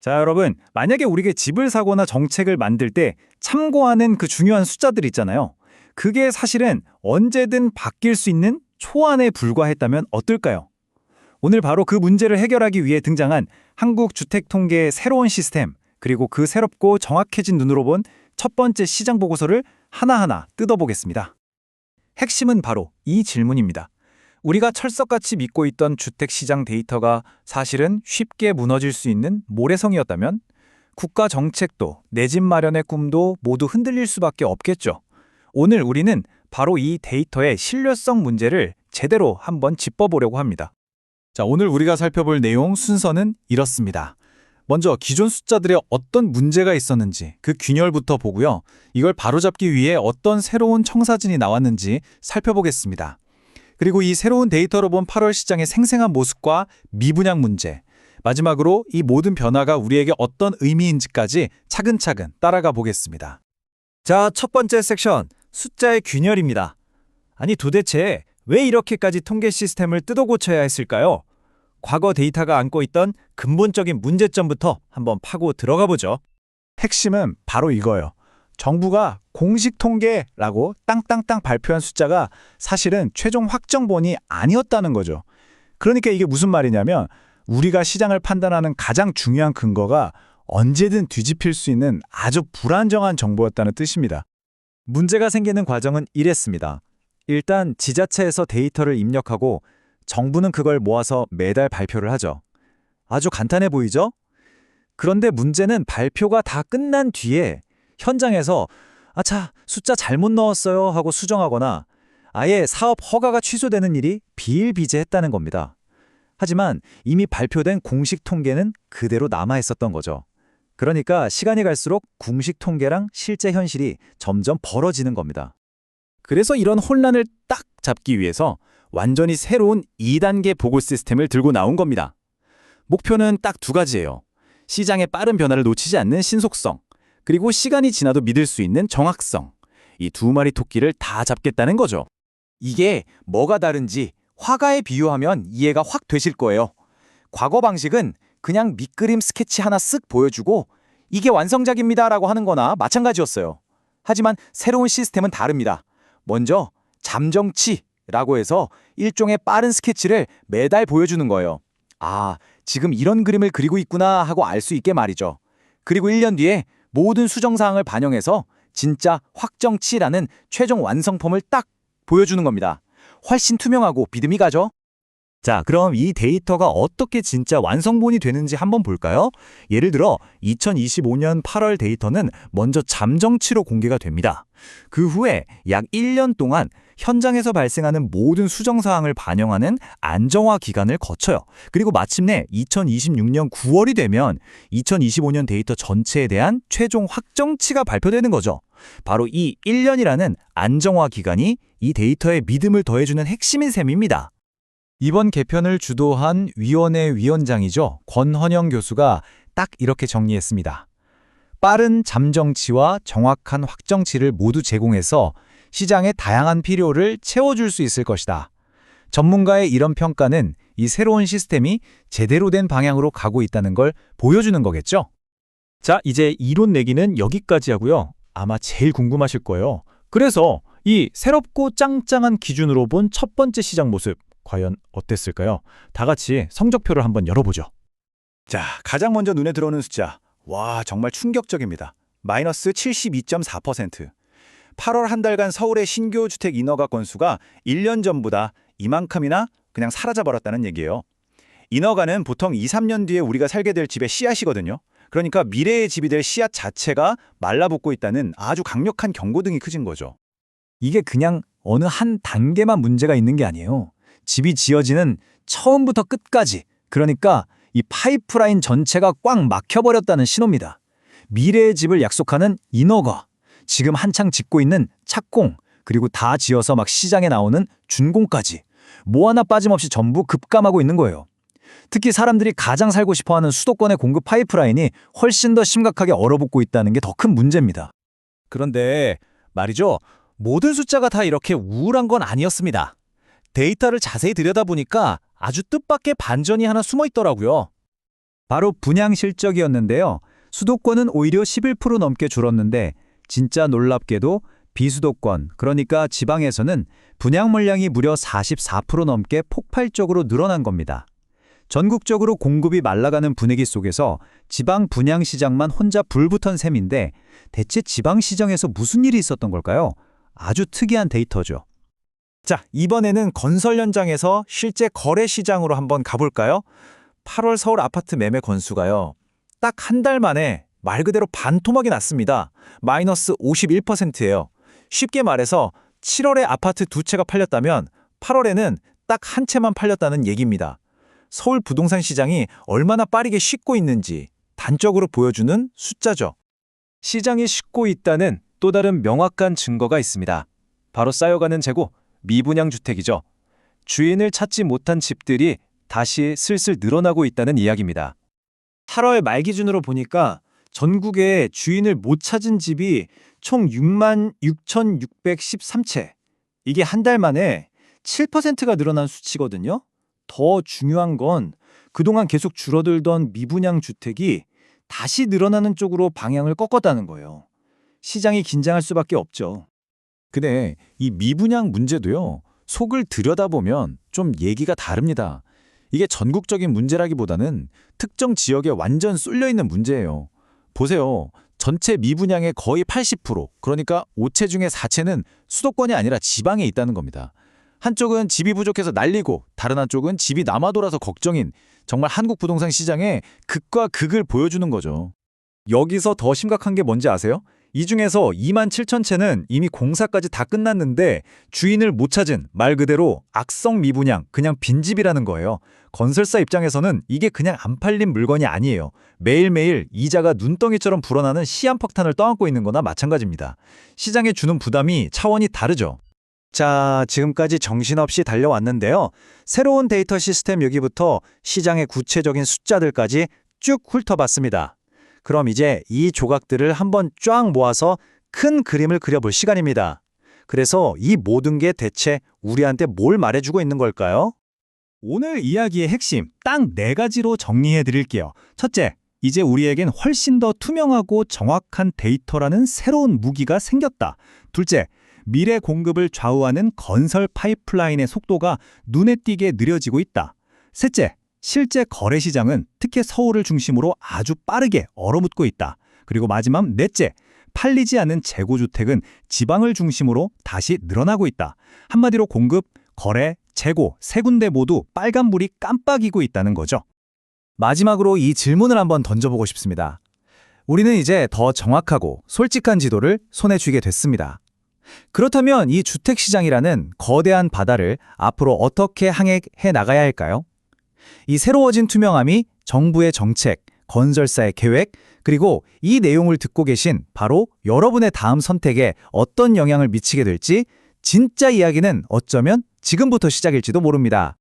자, 여러분, 만약에 우리가 집을 사거나 정책을 만들 때 참고하는 그 중요한 숫자들 있잖아요. 그게 사실은 언제든 바뀔 수 있는 초안에 불과했다면 어떨까요? 오늘 바로 그 문제를 해결하기 위해 등장한 한국 주택 통계의 새로운 시스템, 그리고 그 새롭고 정확해진 눈으로 본 첫 번째 시장 보고서를 하나하나 뜯어보겠습니다. 핵심은 바로 이 질문입니다. 우리가 철석같이 믿고 있던 주택시장 데이터가 사실은 쉽게 무너질 수 있는 모래성이었다면 국가 정책도 내 집 마련의 꿈도 모두 흔들릴 수밖에 없겠죠. 오늘 우리는 바로 이 데이터의 신뢰성 문제를 제대로 한번 짚어보려고 합니다. 자, 오늘 우리가 살펴볼 내용 순서는 이렇습니다. 먼저 기존 숫자들에 어떤 문제가 있었는지 그 균열부터 보고요. 이걸 바로잡기 위해 어떤 새로운 청사진이 나왔는지 살펴보겠습니다. 그리고 이 새로운 데이터로 본 8월 시장의 생생한 모습과 미분양 문제, 마지막으로 이 모든 변화가 우리에게 어떤 의미인지까지 차근차근 따라가 보겠습니다. 자, 첫 번째 섹션, 숫자의 균열입니다. 아니 도대체 왜 이렇게까지 통계 시스템을 뜯어 고쳐야 했을까요? 과거 데이터가 안고 있던 근본적인 문제점부터 한번 파고 들어가 보죠. 핵심은 바로 이거예요. 정부가 공식 통계라고 땅땅땅 발표한 숫자가 사실은 최종 확정본이 아니었다는 거죠. 그러니까 이게 무슨 말이냐면 우리가 시장을 판단하는 가장 중요한 근거가 언제든 뒤집힐 수 있는 아주 불안정한 정보였다는 뜻입니다. 문제가 생기는 과정은 이랬습니다. 일단 지자체에서 데이터를 입력하고 정부는 그걸 모아서 매달 발표를 하죠. 아주 간단해 보이죠? 그런데 문제는 발표가 다 끝난 뒤에 현장에서 아차, 숫자 잘못 넣었어요 하고 수정하거나 아예 사업 허가가 취소되는 일이 비일비재했다는 겁니다. 하지만 이미 발표된 공식 통계는 그대로 남아 있었던 거죠. 그러니까 시간이 갈수록 공식 통계랑 실제 현실이 점점 벌어지는 겁니다. 그래서 이런 혼란을 딱 잡기 위해서 완전히 새로운 2단계 보고 시스템을 들고 나온 겁니다. 목표는 딱 두 가지예요. 시장의 빠른 변화를 놓치지 않는 신속성, 그리고 시간이 지나도 믿을 수 있는 정확성. 이 두 마리 토끼를 다 잡겠다는 거죠. 이게 뭐가 다른지 화가에 비유하면 이해가 확 되실 거예요. 과거 방식은 그냥 밑그림 스케치 하나 쓱 보여주고 이게 완성작입니다 라고 하는 거나 마찬가지였어요. 하지만 새로운 시스템은 다릅니다. 먼저 잠정치라고 해서 일종의 빠른 스케치를 매달 보여주는 거예요. 아, 지금 이런 그림을 그리고 있구나 하고 알 수 있게 말이죠. 그리고 1년 뒤에 모든 수정사항을 반영해서 진짜 확정치라는 최종 완성품을 딱 보여주는 겁니다. 훨씬 투명하고 믿음이 가죠? 자, 그럼 이 데이터가 어떻게 진짜 완성본이 되는지 한번 볼까요? 예를 들어 2025년 8월 데이터는 먼저 잠정치로 공개가 됩니다. 그 후에 약 1년 동안 현장에서 발생하는 모든 수정사항을 반영하는 안정화 기간을 거쳐요. 그리고 마침내 2026년 9월이 되면 2025년 데이터 전체에 대한 최종 확정치가 발표되는 거죠. 바로 이 1년이라는 안정화 기간이 이 데이터에 믿음을 더해주는 핵심인 셈입니다. 이번 개편을 주도한 위원회 위원장이죠. 권헌영 교수가 딱 이렇게 정리했습니다. 빠른 잠정치와 정확한 확정치를 모두 제공해서 시장의 다양한 필요를 채워줄 수 있을 것이다. 전문가의 이런 평가는 이 새로운 시스템이 제대로 된 방향으로 가고 있다는 걸 보여주는 거겠죠? 자, 이제 이론 내기는 여기까지 하고요. 아마 제일 궁금하실 거예요. 그래서 이 새롭고 짱짱한 기준으로 본 첫 번째 시장 모습, 과연 어땠을까요? 다 같이 성적표를 한번 열어보죠. 자, 가장 먼저 눈에 들어오는 숫자. 와, 정말 충격적입니다. 마이너스 72.4%. 8월 한 달간 서울의 신규 주택 인허가 건수가 1년 전보다 이만큼이나 그냥 사라져버렸다는 얘기예요. 인허가는 보통 2, 3년 뒤에 우리가 살게 될 집의 씨앗이거든요. 그러니까 미래의 집이 될 씨앗 자체가 말라붙고 있다는 아주 강력한 경고등이 켜진 거죠. 이게 그냥 어느 한 단계만 문제가 있는 게 아니에요. 집이 지어지는 처음부터 끝까지, 그러니까 이 파이프라인 전체가 꽉 막혀버렸다는 신호입니다. 미래의 집을 약속하는 인허가, 지금 한창 짓고 있는 착공, 그리고 다 지어서 막 시장에 나오는 준공까지 뭐 하나 빠짐없이 전부 급감하고 있는 거예요. 특히 사람들이 가장 살고 싶어하는 수도권의 공급 파이프라인이 훨씬 더 심각하게 얼어붙고 있다는 게 더 큰 문제입니다. 그런데 말이죠, 모든 숫자가 다 이렇게 우울한 건 아니었습니다. 데이터를 자세히 들여다보니까 아주 뜻밖의 반전이 하나 숨어 있더라고요. 바로 분양 실적이었는데요. 수도권은 오히려 11% 넘게 줄었는데 진짜 놀랍게도 비수도권, 그러니까 지방에서는 분양 물량이 무려 44% 넘게 폭발적으로 늘어난 겁니다. 전국적으로 공급이 말라가는 분위기 속에서 지방 분양 시장만 혼자 불붙은 셈인데 대체 지방 시장에서 무슨 일이 있었던 걸까요? 아주 특이한 데이터죠. 자, 이번에는 건설 현장에서 실제 거래 시장으로 한번 가볼까요? 8월 서울 아파트 매매 건수가요. 딱 한 달 만에 말 그대로 반토막이 났습니다. 마이너스 51%예요. 쉽게 말해서 7월에 아파트 2채가 팔렸다면 8월에는 딱 한 채만 팔렸다는 얘기입니다. 서울 부동산 시장이 얼마나 빠르게 식고 있는지 단적으로 보여주는 숫자죠. 시장이 식고 있다는 또 다른 명확한 증거가 있습니다. 바로 쌓여가는 재고, 미분양 주택이죠. 주인을 찾지 못한 집들이 다시 슬슬 늘어나고 있다는 이야기입니다. 8월 말 기준으로 보니까 전국에 주인을 못 찾은 집이 총 66,613채. 이게 한 달 만에 7%가 늘어난 수치거든요. 더 중요한 건 그동안 계속 줄어들던 미분양 주택이 다시 늘어나는 쪽으로 방향을 꺾었다는 거예요. 시장이 긴장할 수밖에 없죠. 근데 이 미분양 문제도요, 속을 들여다보면 좀 얘기가 다릅니다. 이게 전국적인 문제라기보다는 특정 지역에 완전 쏠려있는 문제예요. 보세요. 전체 미분양의 거의 80%, 그러니까 5채 중에 4채는 수도권이 아니라 지방에 있다는 겁니다. 한쪽은 집이 부족해서 난리고 다른 한쪽은 집이 남아돌아서 걱정인, 정말 한국 부동산 시장의 극과 극을 보여주는 거죠. 여기서 더 심각한 게 뭔지 아세요? 이 중에서 27,000채는 이미 공사까지 다 끝났는데 주인을 못 찾은 말 그대로 악성 미분양, 그냥 빈집이라는 거예요. 건설사 입장에서는 이게 그냥 안 팔린 물건이 아니에요. 매일매일 이자가 눈덩이처럼 불어나는 시한폭탄을 떠안고 있는 거나 마찬가지입니다. 시장에 주는 부담이 차원이 다르죠. 자, 지금까지 정신없이 달려왔는데요. 새로운 데이터 시스템 여기부터 시장의 구체적인 숫자들까지 쭉 훑어봤습니다. 그럼 이제 이 조각들을 한번 쫙 모아서 큰 그림을 그려볼 시간입니다. 그래서 이 모든 게 대체 우리한테 뭘 말해주고 있는 걸까요? 오늘 이야기의 핵심 딱 4가지로 정리해 드릴게요. 첫째, 이제 우리에겐 훨씬 더 투명하고 정확한 데이터라는 새로운 무기가 생겼다. 둘째, 미래 공급을 좌우하는 건설 파이프라인의 속도가 눈에 띄게 느려지고 있다. 셋째, 실제 거래 시장은 특히 서울을 중심으로 아주 빠르게 얼어붙고 있다. 그리고 마지막 넷째, 팔리지 않은 재고주택은 지방을 중심으로 다시 늘어나고 있다. 한마디로 공급, 거래, 재고 세 군데 모두 빨간불이 깜빡이고 있다는 거죠. 마지막으로 이 질문을 한번 던져보고 싶습니다. 우리는 이제 더 정확하고 솔직한 지도를 손에 쥐게 됐습니다. 그렇다면 이 주택시장이라는 거대한 바다를 앞으로 어떻게 항해해 나가야 할까요? 이 새로워진 투명함이 정부의 정책, 건설사의 계획, 그리고 이 내용을 듣고 계신 바로 여러분의 다음 선택에 어떤 영향을 미치게 될지 진짜 이야기는 어쩌면 지금부터 시작일지도 모릅니다.